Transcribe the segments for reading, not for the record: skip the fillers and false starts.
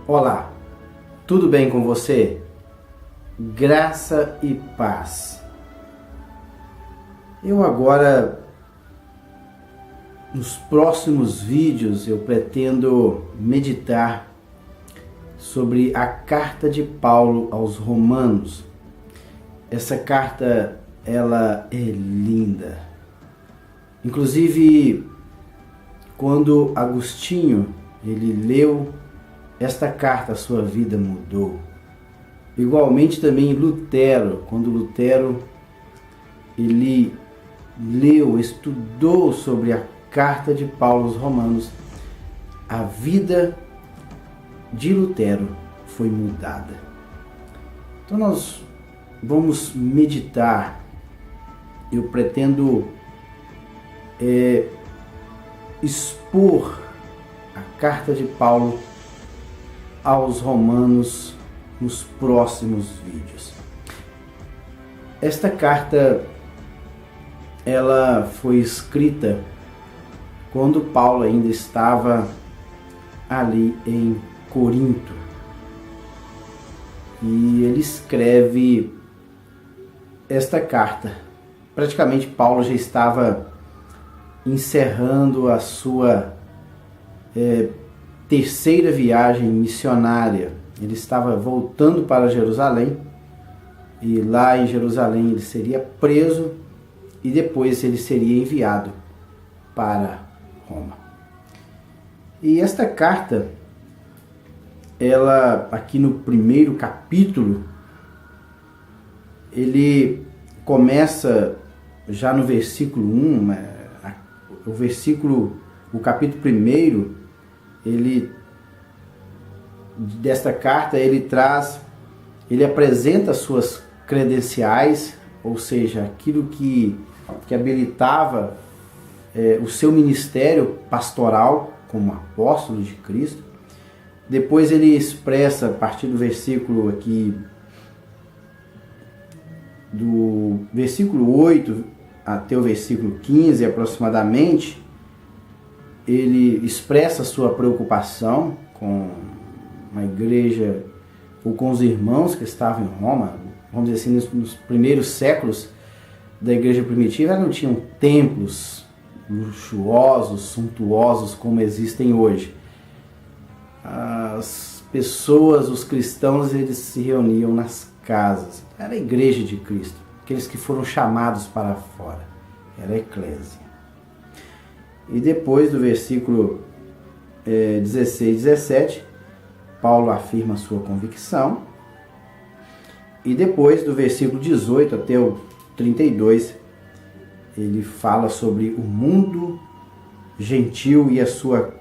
Olá, tudo bem com você? Graça e paz. Eu agora, nos próximos vídeos, eu pretendo meditar sobre a carta de Paulo aos Romanos. Essa carta, ela é linda. Inclusive, quando Agostinho, ele leu esta carta, a sua vida mudou. Igualmente também Lutero, quando Lutero ele leu, estudou sobre a carta de Paulo aos Romanos, a vida de Lutero foi mudada. Então nós vamos meditar. Eu pretendo expor a carta de Paulo aos Romanos nos próximos vídeos. Esta carta, ela foi escrita quando Paulo ainda estava ali em Corinto. E ele escreve esta carta. Praticamente Paulo já estava encerrando a sua terceira viagem missionária. Ele estava voltando para Jerusalém e lá em Jerusalém ele seria preso e depois ele seria enviado para Roma. E esta carta, ela aqui no primeiro capítulo, ele começa já no versículo 1, o capítulo 1, desta carta, ele apresenta suas credenciais, ou seja, aquilo que habilitava o seu ministério pastoral como apóstolo de Cristo. Depois ele expressa, a partir do versículo aqui, do versículo 8 até o versículo 15 aproximadamente, ele expressa sua preocupação com a igreja ou com os irmãos que estavam em Roma. Vamos dizer assim, nos primeiros séculos da igreja primitiva, não tinham templos luxuosos, suntuosos como existem hoje. As pessoas, os cristãos, eles se reuniam nas casas. Era a igreja de Cristo, aqueles que foram chamados para fora. Era a eclésia. E depois do versículo 16 e 17, Paulo afirma sua convicção. E depois do versículo 18 até o 32, ele fala sobre o mundo gentil e a sua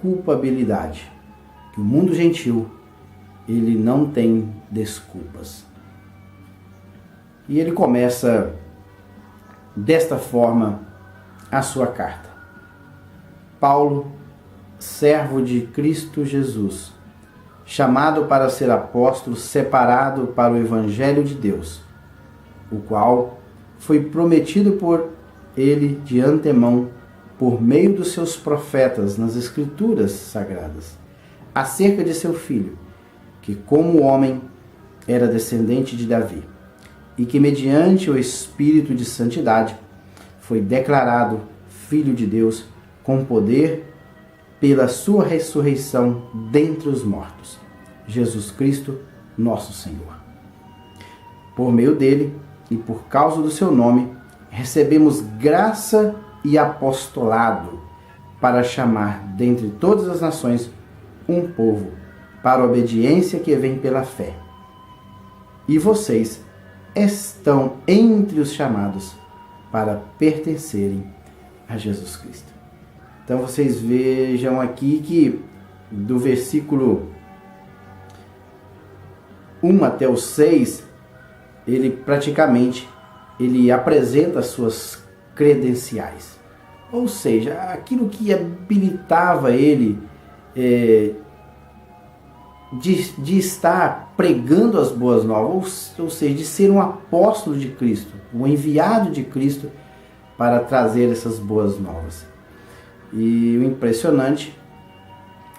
culpabilidade. Que o mundo gentil, ele não tem desculpas. E ele começa desta forma a sua carta. Paulo, servo de Cristo Jesus, chamado para ser apóstolo, separado para o Evangelho de Deus, o qual foi prometido por ele de antemão, por meio dos seus profetas nas Escrituras Sagradas, acerca de seu filho, que como homem era descendente de Davi, e que mediante o Espírito de Santidade foi declarado Filho de Deus com poder pela sua ressurreição dentre os mortos, Jesus Cristo, nosso Senhor. Por meio dele e por causa do seu nome, recebemos graça e apostolado para chamar dentre todas as nações um povo para a obediência que vem pela fé. E vocês estão entre os chamados para pertencerem a Jesus Cristo. Então vocês vejam aqui que do versículo 1 até o 6, ele praticamente apresenta as suas credenciais. Ou seja, aquilo que habilitava ele de estar pregando as boas novas, ou seja, de ser um apóstolo de Cristo, um enviado de Cristo para trazer essas boas novas. E o impressionante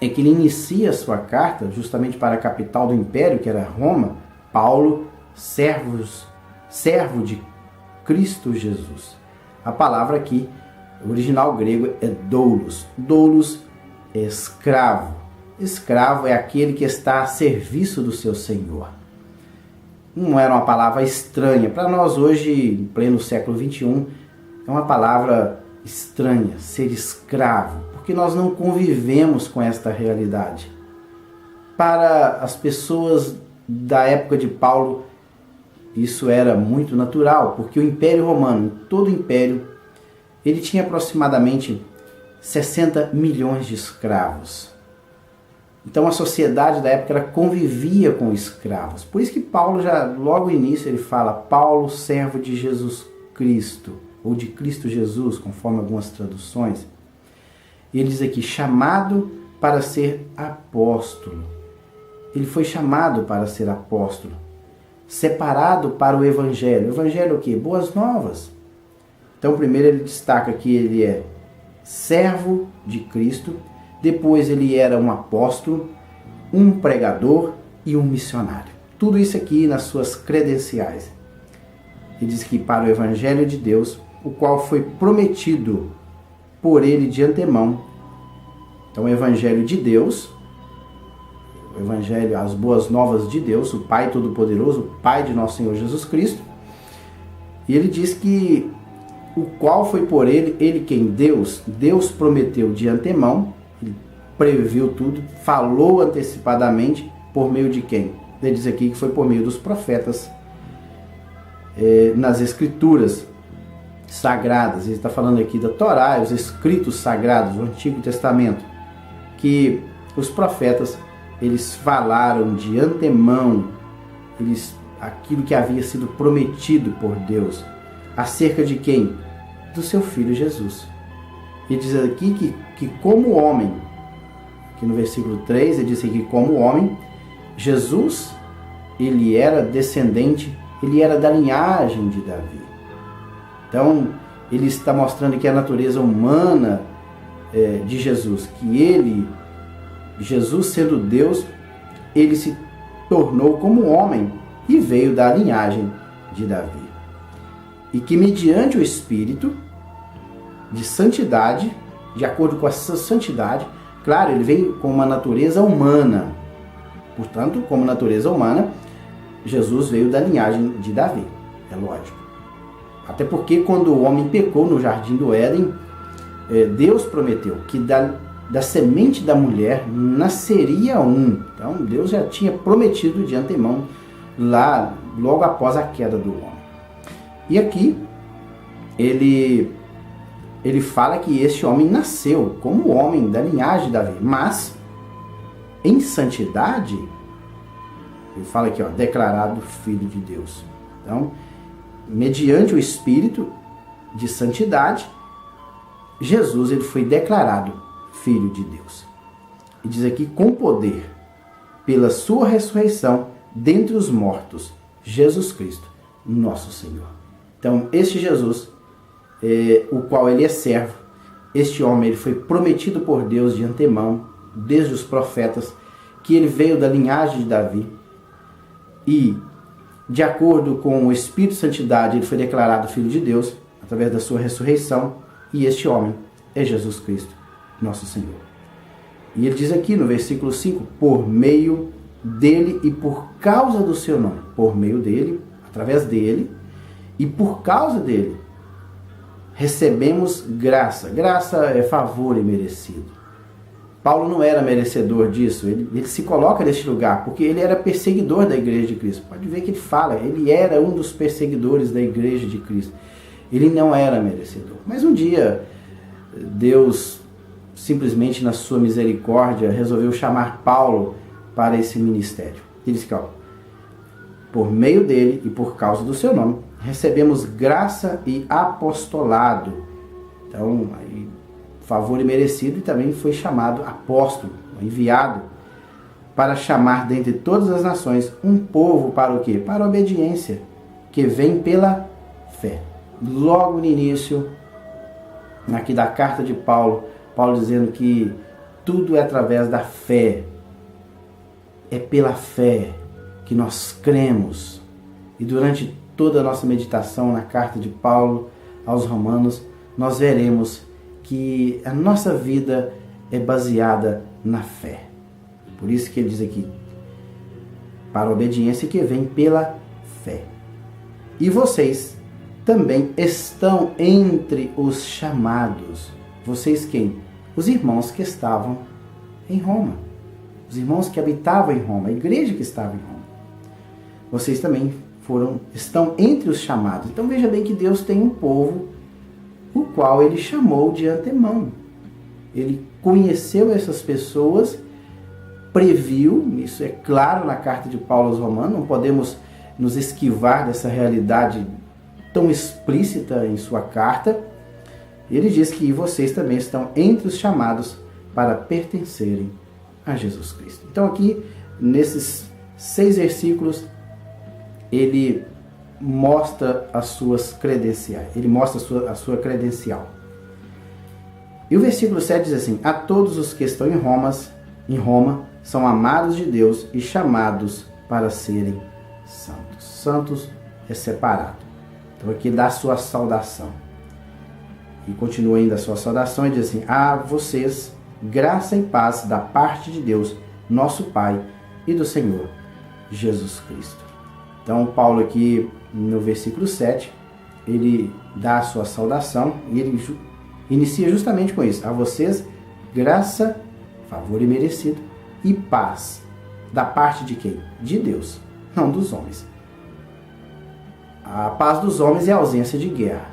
é que ele inicia a sua carta justamente para a capital do império, que era Roma, Paulo, servo de Cristo Jesus. A palavra aqui, o original grego, é doulos. Doulos é escravo. Escravo é aquele que está a serviço do seu senhor. Não era uma palavra estranha. Para nós hoje, em pleno século XXI, é uma palavra estranha, ser escravo, porque nós não convivemos com esta realidade. Para as pessoas da época de Paulo, isso era muito natural, porque o Império Romano, todo o Império, ele tinha aproximadamente 60 milhões de escravos. Então a sociedade da época ela convivia com escravos. Por isso que Paulo, já logo no início, ele fala: Paulo, servo de Jesus Cristo, ou de Cristo Jesus, conforme algumas traduções. Ele diz aqui, chamado para ser apóstolo. Ele foi chamado para ser apóstolo, separado para o Evangelho. O Evangelho é o quê? Boas novas. Então, primeiro ele destaca que ele é servo de Cristo, depois ele era um apóstolo, um pregador e um missionário. Tudo isso aqui nas suas credenciais. Ele diz que para o Evangelho de Deus, o qual foi prometido por ele de antemão. Então, o Evangelho de Deus, o Evangelho, as boas novas de Deus, o Pai Todo-Poderoso, o Pai de nosso Senhor Jesus Cristo. E ele diz que o qual foi por ele quem Deus prometeu de antemão, ele previu tudo, falou antecipadamente, por meio de quem? Ele diz aqui que foi por meio dos profetas, nas escrituras sagradas. Ele está falando aqui da Torá, os escritos sagrados do Antigo Testamento, que os profetas, eles falaram de antemão, aquilo que havia sido prometido por Deus, acerca de quem? Do seu Filho Jesus. Ele diz aqui que como homem, aqui no versículo 3, ele diz aqui que como homem, Jesus, ele era descendente, ele era da linhagem de Davi. Então, ele está mostrando que a natureza humana de Jesus, que Jesus sendo Deus, ele se tornou como homem e veio da linhagem de Davi. E que mediante o Espírito de santidade, de acordo com essa santidade, claro, ele veio com uma natureza humana. Portanto, como natureza humana, Jesus veio da linhagem de Davi, é lógico. Até porque quando o homem pecou no jardim do Éden, Deus prometeu que da semente da mulher nasceria um. Então Deus já tinha prometido de antemão lá, logo após a queda do homem. E aqui ele fala que este homem nasceu como homem da linhagem de Davi, mas em santidade, ele fala aqui, declarado filho de Deus. Então, mediante o Espírito de santidade, Jesus ele foi declarado filho de Deus. E diz aqui, com poder, pela sua ressurreição dentre os mortos, Jesus Cristo, nosso Senhor. Então, este Jesus, o qual ele é servo, este homem ele foi prometido por Deus de antemão, desde os profetas, que ele veio da linhagem de Davi, e de acordo com o Espírito de Santidade, ele foi declarado Filho de Deus, através da sua ressurreição, e este homem é Jesus Cristo, nosso Senhor. E ele diz aqui no versículo 5, por meio dele e por causa do seu nome, por meio dele, através dele, e por causa dele, recebemos graça. Graça é favor imerecido. Paulo não era merecedor disso, ele se coloca neste lugar, porque ele era perseguidor da igreja de Cristo. Pode ver que ele fala, ele era um dos perseguidores da igreja de Cristo. Ele não era merecedor. Mas um dia, Deus, simplesmente na sua misericórdia, resolveu chamar Paulo para esse ministério. Ele disse que, por meio dele e por causa do seu nome, recebemos graça e apostolado. Então, aí, favor imerecido, e também foi chamado apóstolo, enviado, para chamar dentre todas as nações um povo para o quê? Para a obediência, que vem pela fé. Logo no início, aqui da carta de Paulo, Paulo dizendo que tudo é através da fé. É pela fé que nós cremos. E durante toda a nossa meditação na carta de Paulo aos Romanos, nós veremos que a nossa vida é baseada na fé. Por isso que ele diz aqui, para a obediência que vem pela fé. E vocês também estão entre os chamados. Vocês quem? Os irmãos que estavam em Roma. Os irmãos que habitavam em Roma, a igreja que estava em Roma. Vocês também estão entre os chamados. Então veja bem que Deus tem um povo o qual ele chamou de antemão. Ele conheceu essas pessoas, previu, isso é claro na carta de Paulo aos Romanos, não podemos nos esquivar dessa realidade tão explícita em sua carta. Ele diz que vocês também estão entre os chamados para pertencerem a Jesus Cristo. Então aqui, nesses 6 versículos, ele mostra as suas credenciais. Ele mostra a sua credencial. E o versículo 7 diz assim: a todos os que estão em Roma, são amados de Deus e chamados para serem santos. Santos é separado. Então aqui dá a sua saudação. E continua ainda a sua saudação e diz assim: a vocês, graça e paz da parte de Deus, nosso Pai, e do Senhor Jesus Cristo. Então Paulo aqui no versículo 7, ele dá a sua saudação e ele inicia justamente com isso: a vocês, graça, favor imerecido e paz. Da parte de quem? De Deus, não dos homens. A paz dos homens é a ausência de guerra.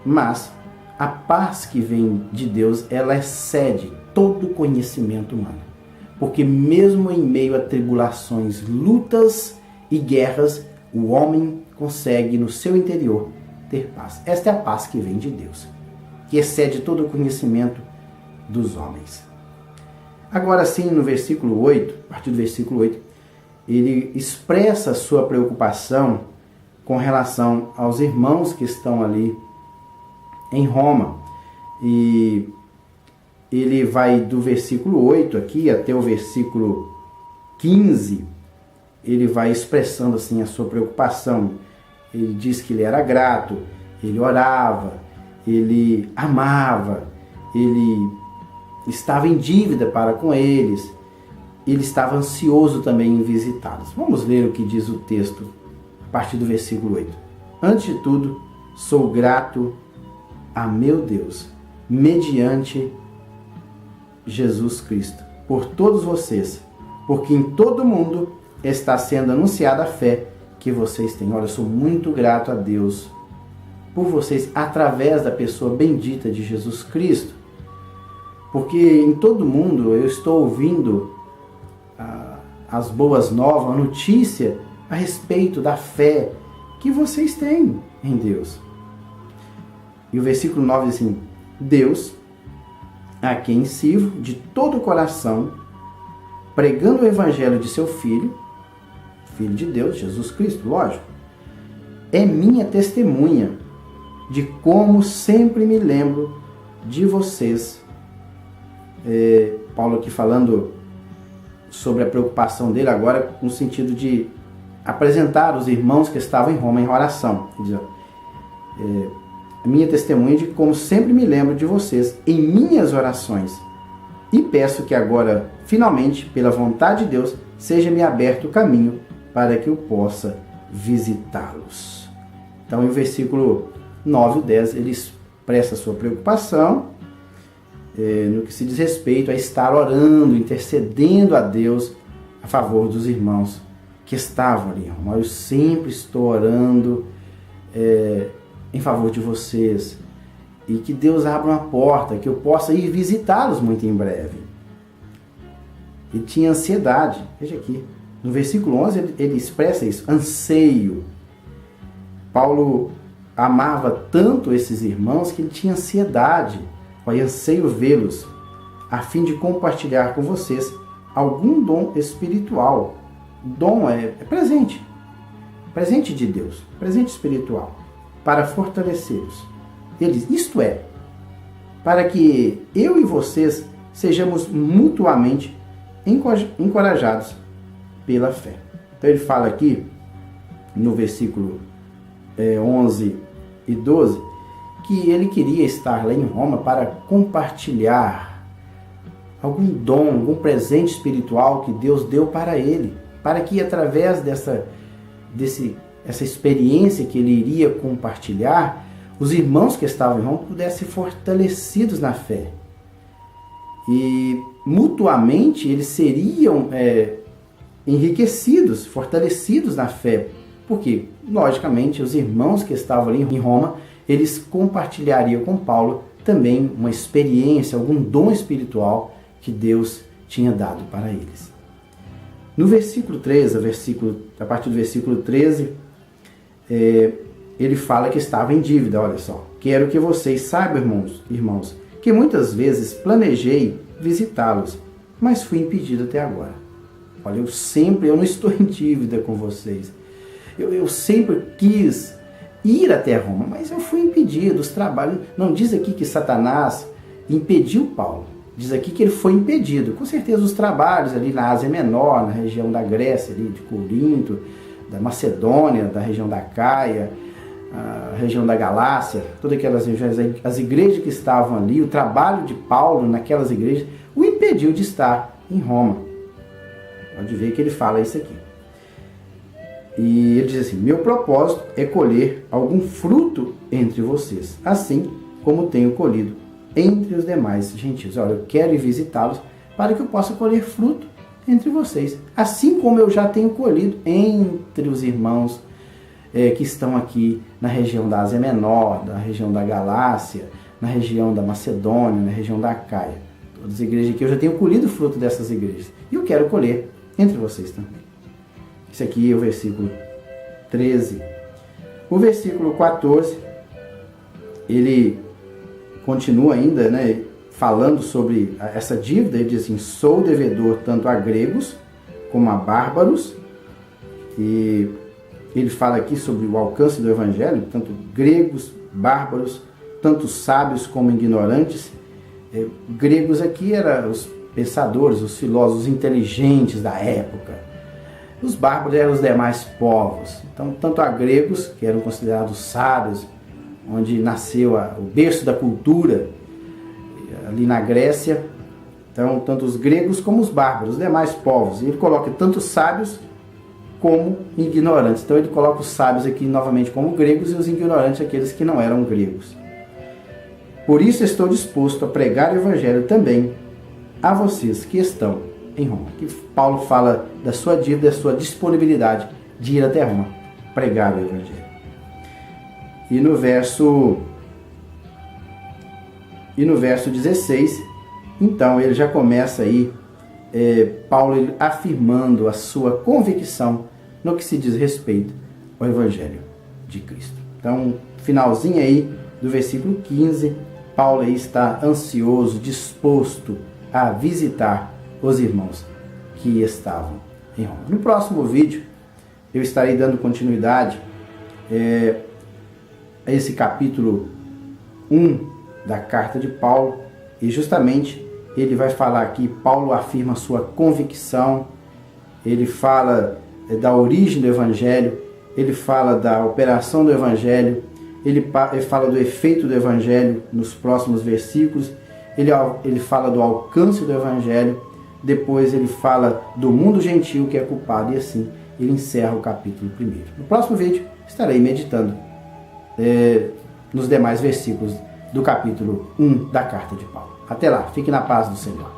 Mas a paz que vem de Deus, ela excede todo o conhecimento humano. Porque mesmo em meio a tribulações, lutas e guerras, o homem consegue no seu interior ter paz. Esta é a paz que vem de Deus, que excede todo o conhecimento dos homens. Agora sim, no versículo 8, a partir do versículo 8, ele expressa a sua preocupação com relação aos irmãos que estão ali em Roma. E ele vai do versículo 8 aqui até o versículo 15, ele vai expressando assim a sua preocupação. Ele diz que ele era grato, ele orava, ele amava, ele estava em dívida para com eles, ele estava ansioso também em visitá-los. Vamos ler o que diz o texto a partir do versículo 8. Antes de tudo, sou grato a meu Deus, mediante Jesus Cristo, por todos vocês, porque em todo mundo está sendo anunciada a fé que vocês têm. Olha, eu sou muito grato a Deus por vocês, através da pessoa bendita de Jesus Cristo, porque em todo mundo eu estou ouvindo as boas novas, a notícia a respeito da fé que vocês têm em Deus. E o versículo 9 diz assim: Deus, a quem sirvo de todo o coração, pregando o evangelho de seu Filho, Filho de Deus, Jesus Cristo, lógico, é minha testemunha de como sempre me lembro de vocês. Paulo aqui falando sobre a preocupação dele agora no sentido de apresentar os irmãos que estavam em Roma em oração. Minha testemunha de como sempre me lembro de vocês em minhas orações, e peço que agora, finalmente, pela vontade de Deus, seja-me aberto o caminho para que eu possa visitá-los. Então, em versículo 9 e 10, ele expressa a sua preocupação no que se diz respeito a estar orando, intercedendo a Deus a favor dos irmãos que estavam ali. Eu sempre estou orando em favor de vocês, e que Deus abra uma porta, que eu possa ir visitá-los muito em breve. Ele tinha ansiedade. Veja aqui, no versículo 11 ele expressa isso, anseio. Paulo amava tanto esses irmãos que ele tinha ansiedade, anseio vê-los, a fim de compartilhar com vocês algum dom espiritual. Dom é presente, presente de Deus, presente espiritual, para fortalecê-los. Ele diz, isto é, para que eu e vocês sejamos mutuamente encorajados pela fé. Então ele fala aqui, no versículo 11 e 12, que ele queria estar lá em Roma para compartilhar algum dom, algum presente espiritual que Deus deu para ele, para que através dessa experiência que ele iria compartilhar, os irmãos que estavam em Roma pudessem ser fortalecidos na fé. E mutuamente eles seriam enriquecidos, fortalecidos na fé. Porque, logicamente, os irmãos que estavam ali em Roma, eles compartilhariam com Paulo também uma experiência, algum dom espiritual que Deus tinha dado para eles. No versículo 13, a partir do versículo 13, ele fala que estava em dívida. Olha só, quero que vocês saibam, irmãos, que muitas vezes planejei visitá-los, mas fui impedido até agora. Olha, eu não estou em dívida com vocês. Eu sempre quis ir até Roma, mas eu fui impedido. Os trabalhos. Não diz aqui que Satanás impediu Paulo. Diz aqui que ele foi impedido. Com certeza os trabalhos ali na Ásia Menor, na região da Grécia, ali de Corinto, da Macedônia, da região da Caia, a região da Galácia, todas aquelas regiões, as igrejas que estavam ali, o trabalho de Paulo naquelas igrejas, o impediu de estar em Roma. Pode ver que ele fala isso aqui. E ele diz assim: meu propósito é colher algum fruto entre vocês, assim como tenho colhido entre os demais gentios. Olha, eu quero ir visitá-los para que eu possa colher fruto entre vocês, assim como eu já tenho colhido entre os irmãos que estão aqui na região da Ásia Menor, na região da Galácia, na região da Macedônia, na região da Caia. Todas as igrejas aqui, eu já tenho colhido fruto dessas igrejas. E eu quero colher entre vocês também. Esse aqui é o versículo 13. O versículo 14, ele continua ainda, falando sobre essa dívida. Ele diz assim: sou devedor tanto a gregos como a bárbaros. E ele fala aqui sobre o alcance do evangelho, tanto gregos, bárbaros, tanto sábios como ignorantes. Gregos aqui eram os pensadores, os filósofos inteligentes da época. Os bárbaros eram os demais povos. Então, tanto a gregos, que eram considerados sábios, onde nasceu o berço da cultura, ali na Grécia. Então, tanto os gregos como os bárbaros, os demais povos. E ele coloca tanto sábios como ignorantes. Então, ele coloca os sábios aqui novamente como gregos e os ignorantes aqueles que não eram gregos. Por isso estou disposto a pregar o evangelho também a vocês que estão em Roma. Que Paulo fala da sua dívida, da sua disponibilidade de ir até Roma, pregar o evangelho. E no verso 16, então ele já começa aí, Paulo afirmando a sua convicção no que se diz respeito ao evangelho de Cristo. Então, finalzinho aí do versículo 15, Paulo aí está ansioso, disposto a visitar os irmãos que estavam em Roma. No próximo vídeo, eu estarei dando continuidade a esse capítulo 1 da carta de Paulo, e justamente ele vai falar aqui, Paulo afirma sua convicção, ele fala da origem do evangelho, ele fala da operação do evangelho, ele fala do efeito do evangelho nos próximos versículos, ele fala do alcance do evangelho. Depois ele fala do mundo gentil que é culpado, e assim ele encerra o capítulo 1. No próximo vídeo estarei meditando nos demais versículos do capítulo 1 da carta de Paulo. Até lá, fique na paz do Senhor.